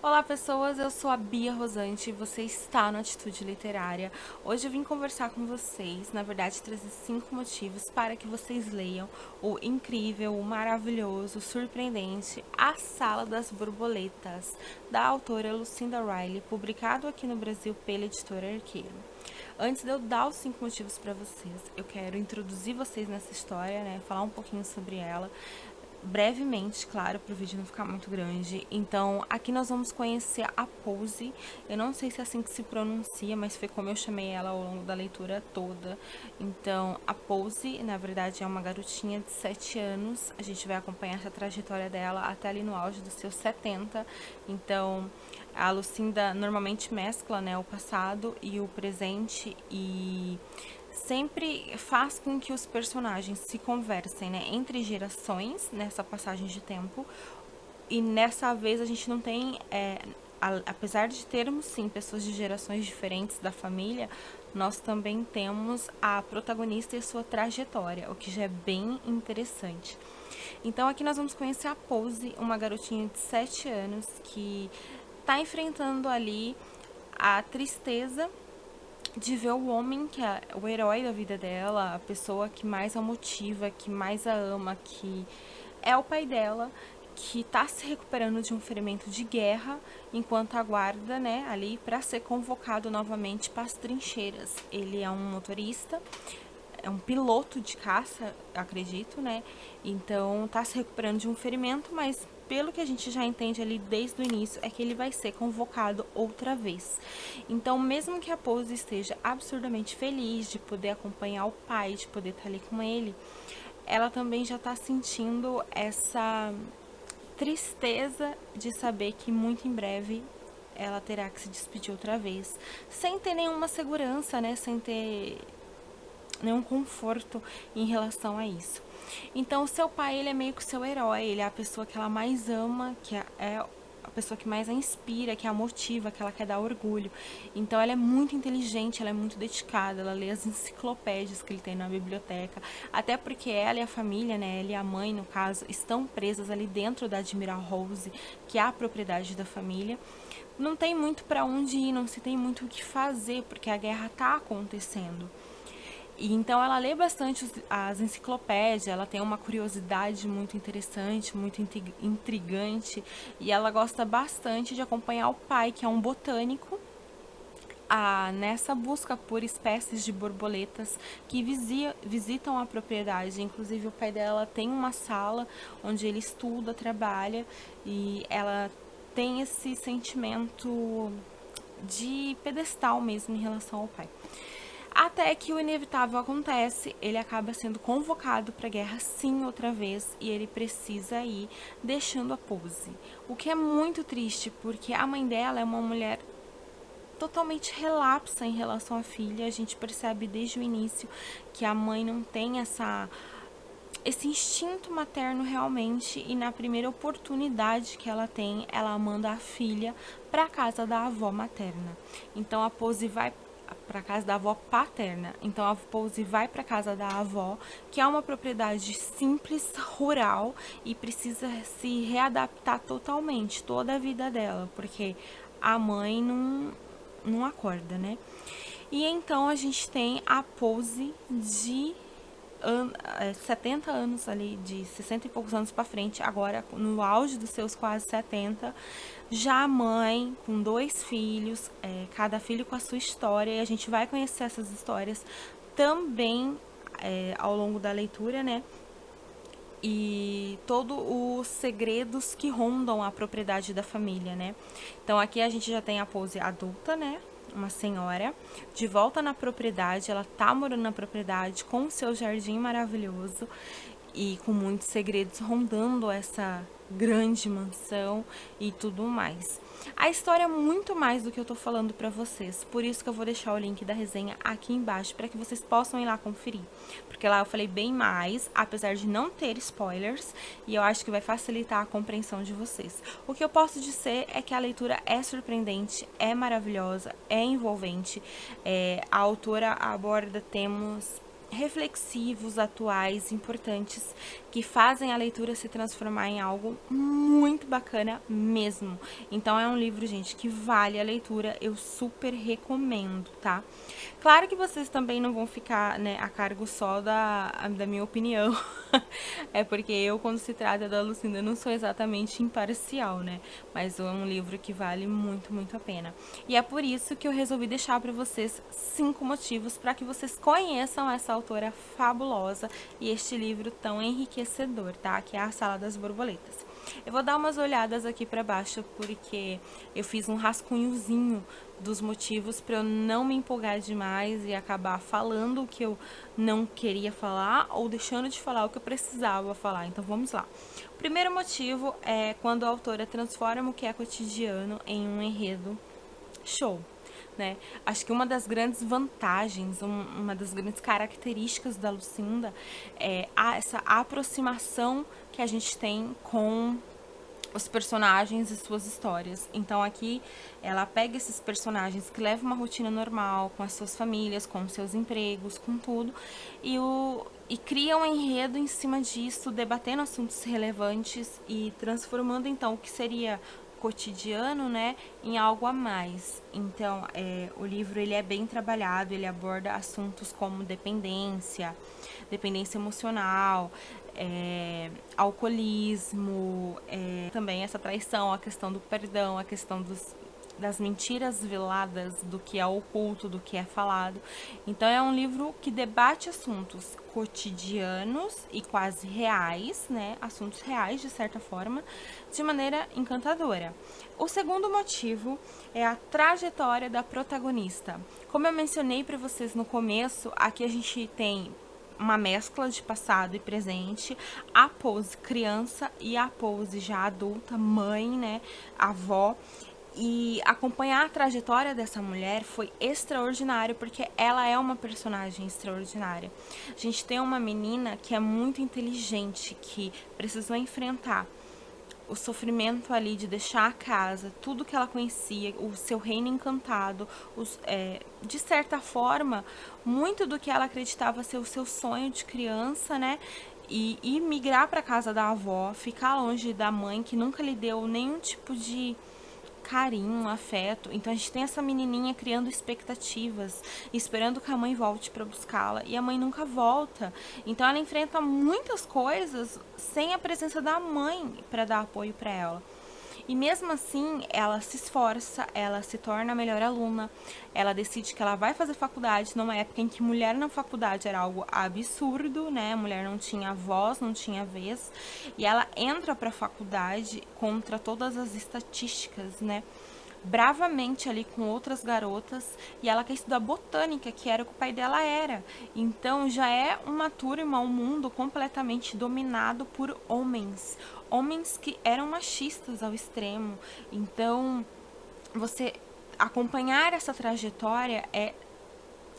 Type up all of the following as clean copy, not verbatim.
Olá pessoas, eu sou a Bia Rosante e você está no Atitude Literária. Hoje eu vim conversar com vocês, na verdade trazer 5 motivos para que vocês leiam o incrível, o maravilhoso, o surpreendente A Sala das Borboletas, da autora Lucinda Riley, publicado aqui no Brasil pela editora Arqueiro. Antes de eu dar os 5 motivos para vocês, eu quero introduzir vocês nessa história, né? Falar um pouquinho sobre ela, brevemente, claro, para o vídeo não ficar muito grande. Então, aqui nós vamos conhecer a Pose. Eu não sei se é assim que se pronuncia, mas foi como eu chamei ela ao longo da leitura toda. Então, a Pose, na verdade, é uma garotinha de 7 anos. A gente vai acompanhar essa trajetória dela até ali no auge dos seus 70. Então, a Lucinda normalmente mescla, né, o passado e o presente e sempre faz com que os personagens se conversem, né, entre gerações nessa passagem de tempo. E nessa vez a gente não tem, apesar de termos sim pessoas de gerações diferentes da família, nós também temos a protagonista e a sua trajetória, o que já é bem interessante. Então aqui nós vamos conhecer a Pose, uma garotinha de 7 anos que está enfrentando ali a tristeza de ver o homem que é o herói da vida dela, a pessoa que mais a motiva, que mais a ama, que é o pai dela, que tá se recuperando de um ferimento de guerra, enquanto aguarda, né, ali para ser convocado novamente para as trincheiras. Ele é um motorista, é um piloto de caça, acredito, né? Então tá se recuperando de um ferimento, mas pelo que a gente já entende ali desde o início, é que ele vai ser convocado outra vez. Então, mesmo que a Pose esteja absurdamente feliz de poder acompanhar o pai, de poder estar ali com ele, ela também já está sentindo essa tristeza de saber que muito em breve ela terá que se despedir outra vez, sem ter nenhuma segurança, né? Sem ter nenhum conforto em relação a isso. Então, o seu pai, ele é meio que o seu herói, ele é a pessoa que ela mais ama, que é a pessoa que mais a inspira, que a motiva, que ela quer dar orgulho. Então, ela é muito inteligente, ela é muito dedicada, ela lê as enciclopédias que ele tem na biblioteca, até porque ela e a família, né, ela e a mãe, no caso, estão presas ali dentro da Admiral Rose, que é a propriedade da família. Não tem muito para onde ir, não se tem muito o que fazer, porque a guerra está acontecendo. E então ela lê bastante as enciclopédias, ela tem uma curiosidade muito interessante, muito intrigante, e ela gosta bastante de acompanhar o pai, que é um botânico, nessa busca por espécies de borboletas que visitam a propriedade. Inclusive o pai dela tem uma sala onde ele estuda, trabalha, e ela tem esse sentimento de pedestal mesmo em relação ao pai. Até que o inevitável acontece, ele acaba sendo convocado para a guerra sim outra vez e ele precisa ir deixando a Pose. O que é muito triste, porque a mãe dela é uma mulher totalmente relapsa em relação à filha. A gente percebe desde o início que a mãe não tem esse instinto materno realmente, e na primeira oportunidade que ela tem, ela manda a filha para a casa da avó materna. Então a Pose vai para casa da avó paterna. Então a Pose vai para casa da avó, que é uma propriedade simples, rural, e precisa se readaptar totalmente toda a vida dela, porque a mãe não acorda, né? E então a gente tem a Pose de 70 anos ali, de 60 e poucos anos para frente, agora no auge dos seus quase 70, já a mãe com 2 filhos, cada filho com a sua história, e a gente vai conhecer essas histórias também ao longo da leitura, né? E todos os segredos que rondam a propriedade da família, né? Então aqui a gente já tem a Pose adulta, né? Uma senhora, de volta na propriedade, ela tá morando na propriedade com o seu jardim maravilhoso e com muitos segredos rondando essa grande mansão e tudo mais. A história é muito mais do que eu tô falando pra vocês, por isso que eu vou deixar o link da resenha aqui embaixo para que vocês possam ir lá conferir, porque lá eu falei bem mais, apesar de não ter spoilers, e eu acho que vai facilitar a compreensão de vocês. O que eu posso dizer é que a leitura é surpreendente, é maravilhosa, é envolvente. A autora aborda temas reflexivos, atuais, importantes, que fazem a leitura se transformar em algo muito bacana mesmo. Então é um livro, gente, que vale a leitura, eu super recomendo, tá? Claro que vocês também não vão ficar, né, a cargo só da minha opinião. É porque eu, quando se trata da Lucinda, não sou exatamente imparcial, né? Mas é um livro que vale muito, muito a pena. E é por isso que eu resolvi deixar para vocês 5 motivos para que vocês conheçam essa autora fabulosa e este livro tão enriquecedor, tá? Que é A Sala das Borboletas. Eu vou dar umas olhadas aqui para baixo porque eu fiz um rascunhozinho dos motivos para eu não me empolgar demais e acabar falando o que eu não queria falar ou deixando de falar o que eu precisava falar. Então vamos lá. O primeiro motivo é quando a autora transforma o que é cotidiano em um enredo show. Né? Acho que uma das grandes vantagens, uma das grandes características da Lucinda é essa aproximação que a gente tem com os personagens e suas histórias. Então aqui ela pega esses personagens que levam uma rotina normal, com as suas famílias, com os seus empregos, com tudo, e cria um enredo em cima disso, debatendo assuntos relevantes e transformando então o que seria cotidiano, né, em algo a mais. Então, o livro ele é bem trabalhado, ele aborda assuntos como dependência, dependência emocional, alcoolismo, também essa traição, a questão do perdão, a questão das mentiras veladas, do que é oculto, do que é falado. Então é um livro que debate assuntos cotidianos e quase reais, né? Assuntos reais, de certa forma, de maneira encantadora. O segundo motivo é a trajetória da protagonista. Como eu mencionei para vocês no começo, aqui a gente tem uma mescla de passado e presente, a pose criança e a pose já adulta, mãe, né, avó. E acompanhar a trajetória dessa mulher foi extraordinário, porque ela é uma personagem extraordinária. A gente tem uma menina que é muito inteligente, que precisou enfrentar o sofrimento ali de deixar a casa, tudo que ela conhecia, o seu reino encantado, de certa forma, muito do que ela acreditava ser o seu sonho de criança, né? E migrar para casa da avó, ficar longe da mãe que nunca lhe deu nenhum tipo de carinho, afeto. Então a gente tem essa menininha criando expectativas, esperando que a mãe volte para buscá-la, e a mãe nunca volta. Então ela enfrenta muitas coisas sem a presença da mãe para dar apoio para ela. E mesmo assim, ela se esforça, ela se torna a melhor aluna, ela decide que ela vai fazer faculdade numa época em que mulher na faculdade era algo absurdo, né? A mulher não tinha voz, não tinha vez, e ela entra para a faculdade contra todas as estatísticas, né? Bravamente ali com outras garotas, e ela quer estudar botânica, que era o que o pai dela era. Então já é uma turma, um mundo completamente dominado por homens, homens que eram machistas ao extremo. Então você acompanhar essa trajetória é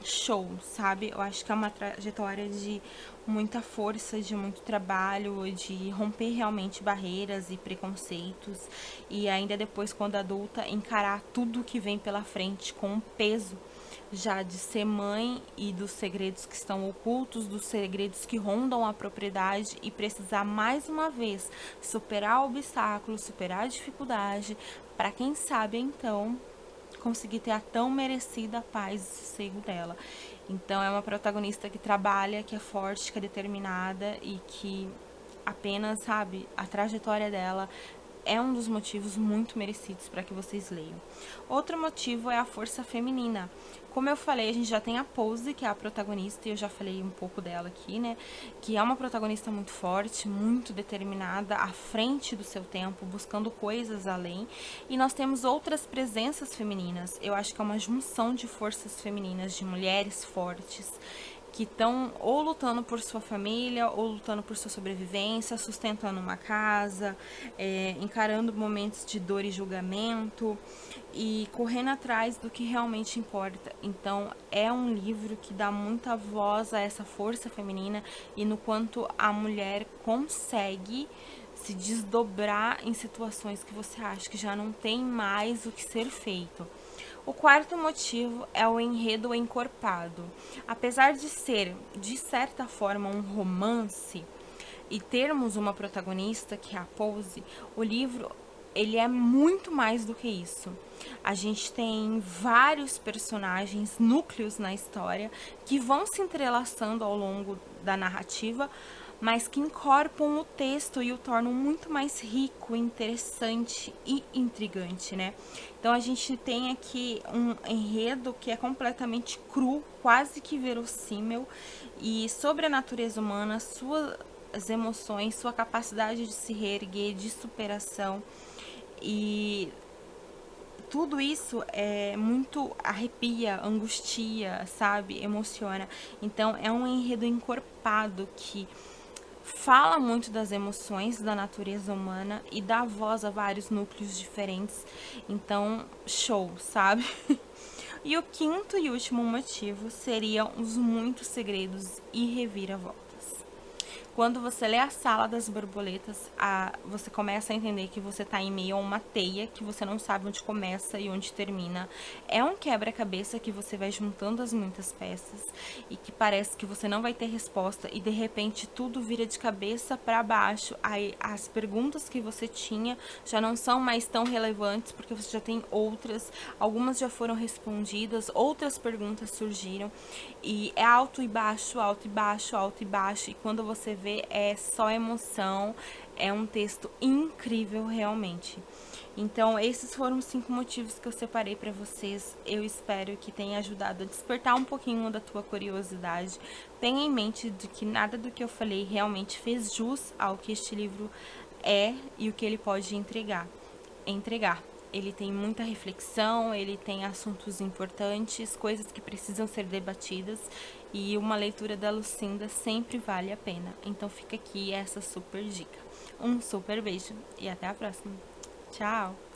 show, sabe? Eu acho que é uma trajetória de muita força, de muito trabalho, de romper realmente barreiras e preconceitos, e ainda depois, quando adulta, encarar tudo que vem pela frente com um peso já de ser mãe e dos segredos que estão ocultos, dos segredos que rondam a propriedade, e precisar mais uma vez superar obstáculos, superar a dificuldade, para quem sabe então conseguir ter a tão merecida paz e sossego dela. Então é uma protagonista que trabalha, que é forte, que é determinada, e que apenas, sabe, a trajetória dela é um dos motivos muito merecidos para que vocês leiam. Outro motivo é a força feminina. Como eu falei, a gente já tem a Pose, que é a protagonista, e eu já falei um pouco dela aqui, né? Que é uma protagonista muito forte, muito determinada, à frente do seu tempo, buscando coisas além. E nós temos outras presenças femininas. Eu acho que é uma junção de forças femininas, de mulheres fortes, que estão ou lutando por sua família, ou lutando por sua sobrevivência, sustentando uma casa, encarando momentos de dor e julgamento, e correndo atrás do que realmente importa. Então é um livro que dá muita voz a essa força feminina, e no quanto a mulher consegue se desdobrar em situações que você acha que já não tem mais o que ser feito. O quarto motivo é o enredo encorpado. Apesar de ser, de certa forma, um romance e termos uma protagonista que é a Pose, o livro ele é muito mais do que isso. A gente tem vários personagens, núcleos na história que vão se entrelaçando ao longo da narrativa, mas que incorporam o texto e o tornam muito mais rico, interessante e intrigante, né? Então a gente tem aqui um enredo que é completamente cru, quase que verossímil, e sobre a natureza humana, suas emoções, sua capacidade de se reerguer, de superação, e tudo isso é muito arrepia, angustia, sabe? Emociona. Então é um enredo encorpado que fala muito das emoções da natureza humana e dá voz a vários núcleos diferentes. Então, show, sabe? E o quinto e último motivo seriam os muitos segredos e reviravoltas. Quando você lê a Sala das Borboletas, você começa a entender que você está em meio a uma teia, que você não sabe onde começa e onde termina. É um quebra-cabeça que você vai juntando as muitas peças e que parece que você não vai ter resposta e de repente tudo vira de cabeça para baixo. Aí as perguntas que você tinha já não são mais tão relevantes porque você já tem outras, algumas já foram respondidas, outras perguntas surgiram e é alto e baixo, alto e baixo, alto e baixo, e quando você vê é só emoção, é um texto incrível realmente. Então, esses foram os 5 motivos que eu separei para vocês. Eu espero que tenha ajudado a despertar um pouquinho da tua curiosidade. Tenha em mente de que nada do que eu falei realmente fez jus ao que este livro é e o que ele pode entregar. Ele tem muita reflexão, ele tem assuntos importantes, coisas que precisam ser debatidas e uma leitura da Lucinda sempre vale a pena. Então fica aqui essa super dica. Um super beijo e até a próxima. Tchau!